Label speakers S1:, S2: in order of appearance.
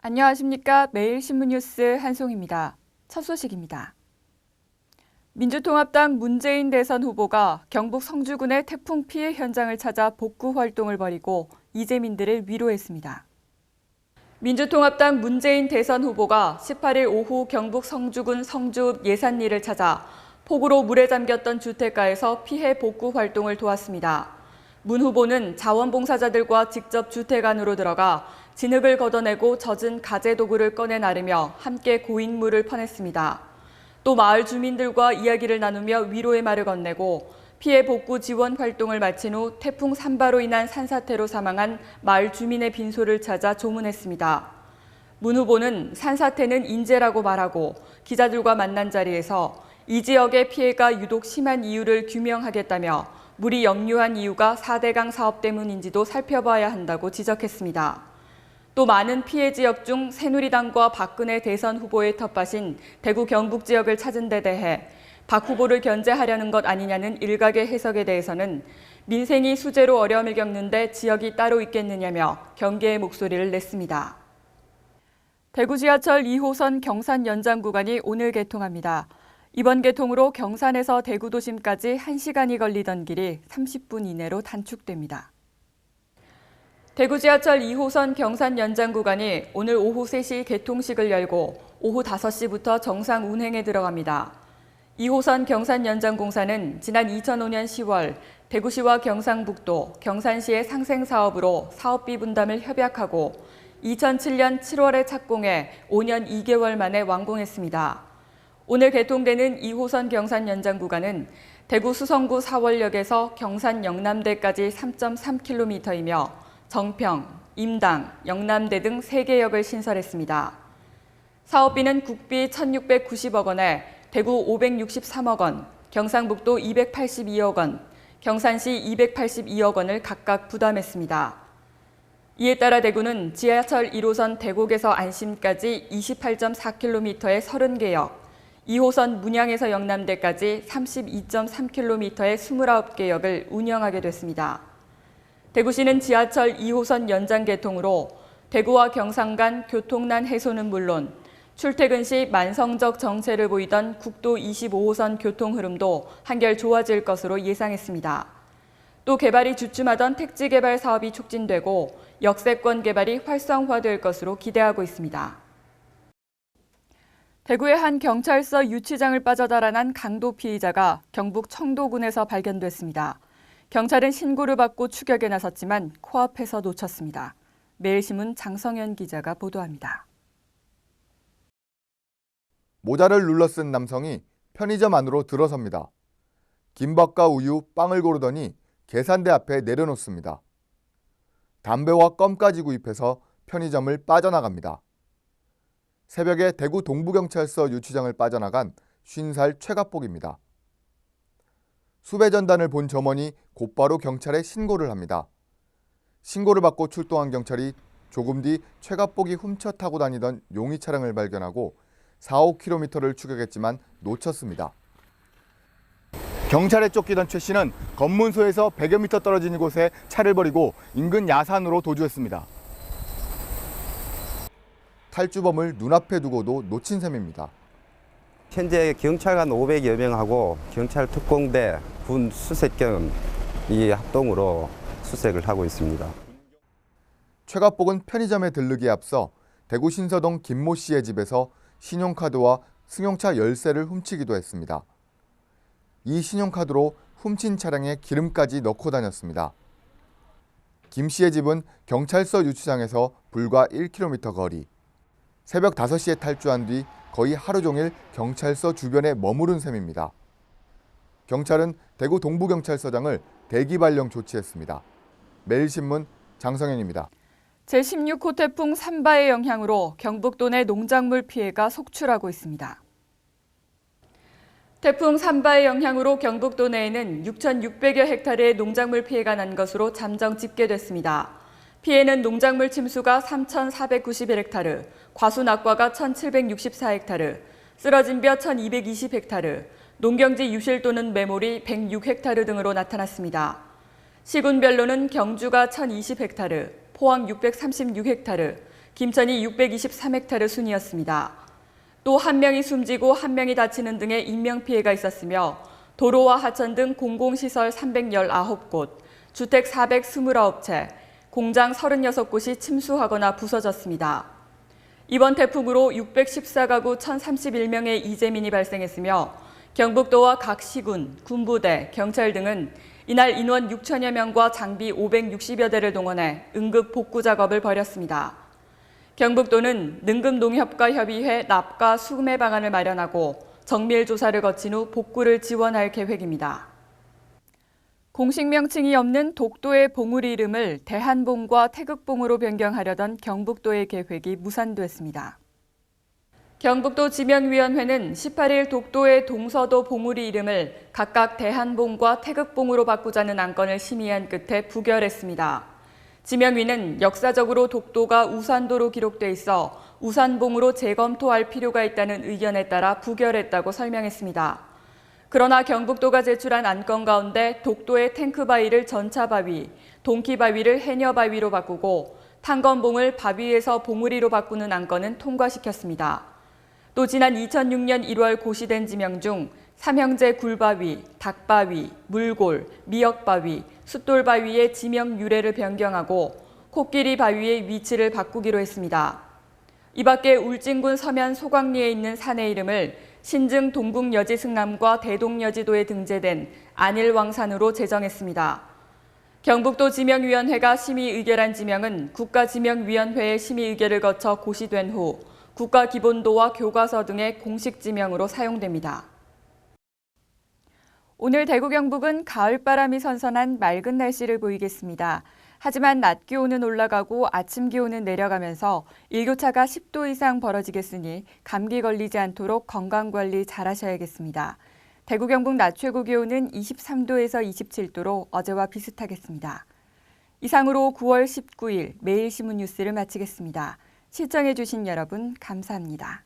S1: 안녕하십니까. 매일신문 뉴스 한송입니다. 첫 소식입니다. 민주통합당 문재인 대선 후보가 경북 성주군의 태풍 피해 현장을 찾아 복구 활동을 벌이고 이재민들을 위로했습니다. 민주통합당 문재인 대선 후보가 18일 오후 경북 성주군 성주읍 예산리를 찾아 폭우로 물에 잠겼던 주택가에서 피해 복구 활동을 도왔습니다. 문 후보는 자원봉사자들과 직접 주택 안으로 들어가 진흙을 걷어내고 젖은 가재 도구를 꺼내 나르며 함께 고인물을 퍼냈습니다. 또 마을 주민들과 이야기를 나누며 위로의 말을 건네고 피해 복구 지원 활동을 마친 후 태풍 산바로 인한 산사태로 사망한 마을 주민의 빈소를 찾아 조문했습니다. 문 후보는 산사태는 인재라고 말하고 기자들과 만난 자리에서 이 지역의 피해가 유독 심한 이유를 규명하겠다며 물이 역류한 이유가 4대강 사업 때문인지도 살펴봐야 한다고 지적했습니다. 또 많은 피해 지역 중 새누리당과 박근혜 대선 후보의 텃밭인 대구 경북 지역을 찾은 데 대해 박 후보를 견제하려는 것 아니냐는 일각의 해석에 대해서는 민생이 수재로 어려움을 겪는데 지역이 따로 있겠느냐며 경계의 목소리를 냈습니다. 대구 지하철 2호선 경산 연장 구간이 오늘 개통합니다. 이번 개통으로 경산에서 대구 도심까지 1시간이 걸리던 길이 30분 이내로 단축됩니다. 대구 지하철 2호선 경산 연장 구간이 오늘 오후 3시 개통식을 열고 오후 5시부터 정상 운행에 들어갑니다. 2호선 경산 연장 공사는 지난 2005년 10월 대구시와 경상북도, 경산시의 상생 사업으로 사업비 분담을 협약하고 2007년 7월에 착공해 5년 2개월 만에 완공했습니다. 오늘 개통되는 2호선 경산 연장 구간은 대구 수성구 사월역에서 경산 영남대까지 3.3km이며 정평, 임당, 영남대 등 3개 역을 신설했습니다. 사업비는 국비 1,690억 원에 대구 563억 원, 경상북도 282억 원, 경산시 282억 원을 각각 부담했습니다. 이에 따라 대구는 지하철 1호선 대곡에서 안심까지 28.4km의 30개 역, 2호선 문양에서 영남대까지 32.3km의 29개 역을 운영하게 됐습니다. 대구시는 지하철 2호선 연장 개통으로 대구와 경산 간 교통난 해소는 물론 출퇴근 시 만성적 정체를 보이던 국도 25호선 교통 흐름도 한결 좋아질 것으로 예상했습니다. 또 개발이 주춤하던 택지 개발 사업이 촉진되고 역세권 개발이 활성화될 것으로 기대하고 있습니다. 대구의 한 경찰서 유치장을 빠져 달아난 강도 피의자가 경북 청도군에서 발견됐습니다. 경찰은 신고를 받고 추격에 나섰지만 코앞에서 놓쳤습니다. 매일신문 장성현 기자가 보도합니다.
S2: 모자를 눌러 쓴 남성이 편의점 안으로 들어섭니다. 김밥과 우유, 빵을 고르더니 계산대 앞에 내려놓습니다. 담배와 껌까지 구입해서 편의점을 빠져나갑니다. 새벽에 대구 동부경찰서 유치장을 빠져나간 50살 최갑복입니다. 수배 전단을 본 점원이 곧바로 경찰에 신고를 합니다. 신고를 받고 출동한 경찰이 조금 뒤 최갑복이 훔쳐 타고 다니던 용의 차량을 발견하고 4-5km를 추격했지만 놓쳤습니다. 경찰에 쫓기던 최 씨는 검문소에서 100여 미터 떨어진 곳에 차를 버리고 인근 야산으로 도주했습니다. 탈주범을 눈앞에 두고도 놓친 셈입니다.
S3: 현재 경찰관 500여 명하고 경찰 특공대, 군 수색경 이 합동으로 수색을 하고 있습니다.
S2: 최갑복은 편의점에 들르기에 앞서 대구 신서동 김모 씨의 집에서 신용카드와 승용차 열쇠를 훔치기도 했습니다. 이 신용카드로 훔친 차량에 기름까지 넣고 다녔습니다. 김 씨의 집은 경찰서 유치장에서 불과 1km 거리. 새벽 5시에 탈주한 뒤 거의 하루 종일 경찰서 주변에 머무른 셈입니다. 경찰은 대구 동부경찰서장을 대기 발령 조치했습니다. 매일신문 장성현입니다.
S1: 제16호 태풍 산바의 영향으로 경북도 내 농작물 피해가 속출하고 있습니다. 태풍 산바의 영향으로 경북도 내에는 6,600여 헥타르의 농작물 피해가 난 것으로 잠정 집계됐습니다. 피해는 농작물 침수가 3,491헥타르, 과수 낙과가 1,764헥타르, 쓰러진 벼 1,220헥타르, 농경지 유실 또는 매몰이 106헥타르 등으로 나타났습니다. 시군별로는 경주가 1,020헥타르, 포항 636헥타르, 김천이 623헥타르 순이었습니다. 또 1명이 숨지고 1명이 다치는 등의 인명피해가 있었으며 도로와 하천 등 공공시설 319곳, 주택 429채, 공장 36곳이 침수하거나 부서졌습니다. 이번 태풍으로 614가구 1,031명의 이재민이 발생했으며 경북도와 각 시군, 군부대, 경찰 등은 이날 인원 6천여 명과 장비 560여 대를 동원해 응급 복구 작업을 벌였습니다. 경북도는 능급농협과협의회 납가 수매 방안을 마련하고 정밀 조사를 거친 후 복구를 지원할 계획입니다. 공식 명칭이 없는 독도의 봉우리 이름을 대한봉과 태극봉으로 변경하려던 경북도의 계획이 무산됐습니다. 경북도 지명위원회는 18일 독도의 동서도 봉우리 이름을 각각 대한봉과 태극봉으로 바꾸자는 안건을 심의한 끝에 부결했습니다. 지명위는 역사적으로 독도가 우산도로 기록돼 있어 우산봉으로 재검토할 필요가 있다는 의견에 따라 부결했다고 설명했습니다. 그러나 경북도가 제출한 안건 가운데 독도의 탱크바위를 전차바위, 동키바위를 해녀바위로 바꾸고 탄건봉을 바위에서 봉우리로 바꾸는 안건은 통과시켰습니다. 또 지난 2006년 1월 고시된 지명 중 삼형제 굴바위, 닭바위, 물골, 미역바위, 숫돌바위의 지명 유래를 변경하고 코끼리 바위의 위치를 바꾸기로 했습니다. 이 밖에 울진군 서면 소광리에 있는 산의 이름을 신증 동국여지 승남과 대동여지도에 등재된 안일왕산으로 제정했습니다. 경북도 지명위원회가 심의 의결한 지명은 국가지명위원회의 심의 의결을 거쳐 고시된 후 국가기본도와 교과서 등의 공식 지명으로 사용됩니다. 오늘 대구 경북은 가을바람이 선선한 맑은 날씨를 보이겠습니다. 하지만 낮 기온은 올라가고 아침 기온은 내려가면서 일교차가 10도 이상 벌어지겠으니 감기 걸리지 않도록 건강관리 잘하셔야겠습니다. 대구 경북 낮 최고 기온은 23도에서 27도로 어제와 비슷하겠습니다. 이상으로 9월 19일 매일신문 뉴스를 마치겠습니다. 시청해주신 여러분 감사합니다.